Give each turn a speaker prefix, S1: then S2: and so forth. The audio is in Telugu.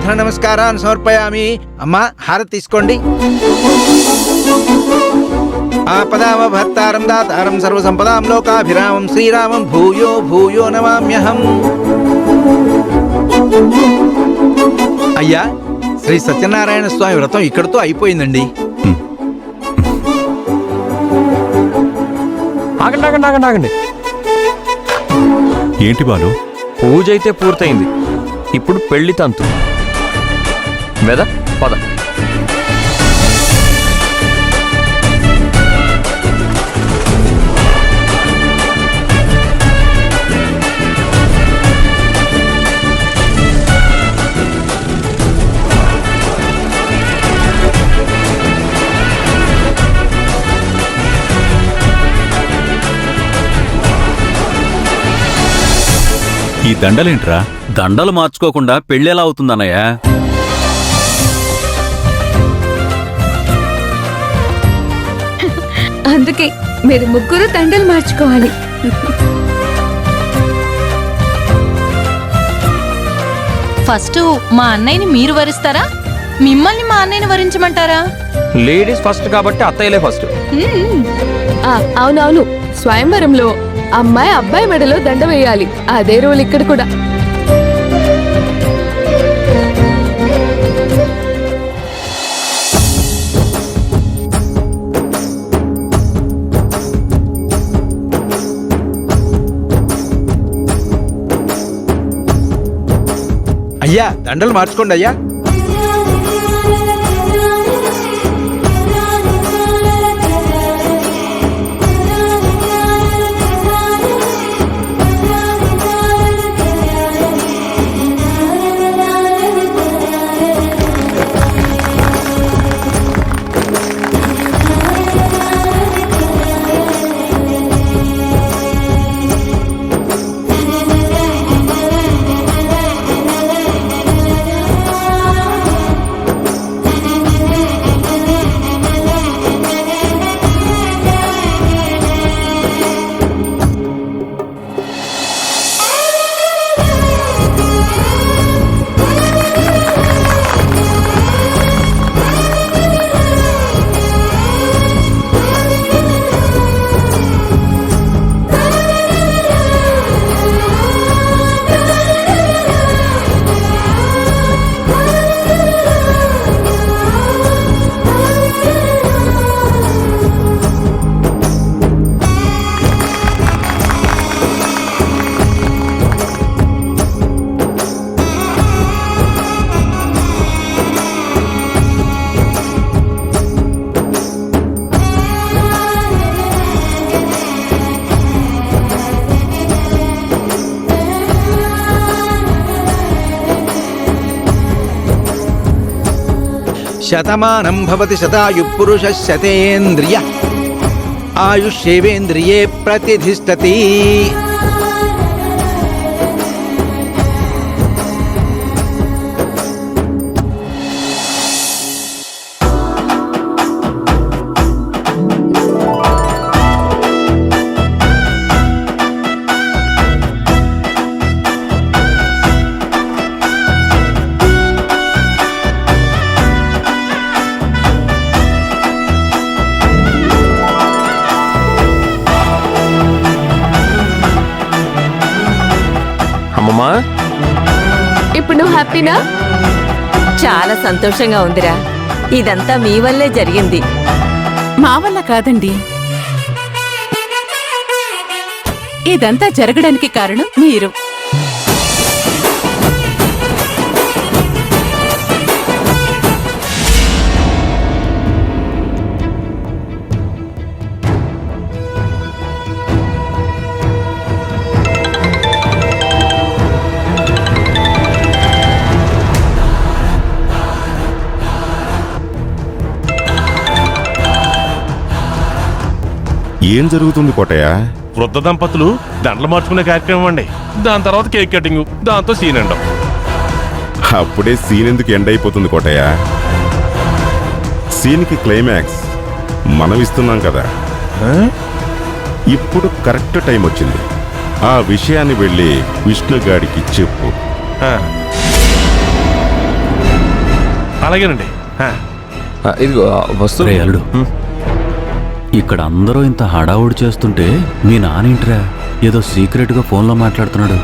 S1: అభ్యర్థన నమస్కారాన్ని సమర్పయామి. అమ్మా హారతి తీసుకోండి. ఆపదామభర్తారం దాతారం సర్వసంపదాం లోకాభిరామం శ్రీరామం భూయో భూయో నమామ్యహం. అయ్యా, శ్రీ సత్యనారాయణ స్వామి వ్రతం ఇక్కడితో అయిపోయిందండి.
S2: ఆగండి ఆగండి ఆగండి ఆగండి.
S3: ఏంటి బాలు?
S2: పూజ అయితే పూర్తయింది, ఇప్పుడు పెళ్లి తంతు. వేద పద.
S3: ఈ దండలేంట్రా?
S4: దండలు మార్చుకోకుండా పెళ్ళెలా అవుతుందన్నయ్య?
S5: అందుకే మీరు ముగ్గురు దండలు మార్చుకోవాలి.
S6: ఫస్ట్ మా అన్నయ్యని మీరు వరిస్తారా, మిమ్మల్ని మా అన్నయ్యని వరించమంటారా?
S2: లేడీస్ ఫస్ట్ కాబట్టి అత్తయ్యలే ఫస్ట్.
S5: అవునవును, స్వయంవరంలో అమ్మాయి అబ్బాయి మెడలో దండ వేయాలి. అదే రూల్ ఇక్కడ కూడా.
S1: అయ్యా, దండలు మార్చుకోండి అయ్యా. శతమానం భవతి శతాయు పురుష శతేంద్రియ ఆయుష్యేవేంద్రియే ప్రతిధిష్టతి.
S2: అమ్మమ్మా,
S5: ఇప్పుడు నువ్వు హ్యాపీనా?
S7: చాలా సంతోషంగా ఉందిరా. ఇదంతా మీ వల్లే జరిగింది.
S8: మా వల్ల కాదండి. ఇదంతా జరగడానికి కారణం మీరు.
S9: ఏం జరుగుతుంది కోటయ్య?
S10: వృద్ధ దంపతులు దండలు మార్చుకునే కార్యక్రమం అండి. దాని తర్వాత కేక్ కటింగ్, దాంతో సీన్ ఎండం.
S9: అప్పుడే సీన్ ఎందుకు ఎండ్ అయిపోతుంది కోటయ్య? సీన్కి క్లైమాక్స్ మనం ఇస్తున్నాం కదా. ఇప్పుడు కరెక్ట్ టైం వచ్చింది. ఆ విషయాన్ని వెళ్ళి విష్ణుగాడికి చెప్పు.
S10: అలాగేనండి.
S2: ఇదిగో వస్తువు.
S4: రే అల్లుడు ఇక్కడ అందరూ ఇంత హడావుడి చేస్తుంటే మీ నానేంట్రా ఏదో సీక్రెట్ గా ఫోన్లో మాట్లాడుతున్నాడు.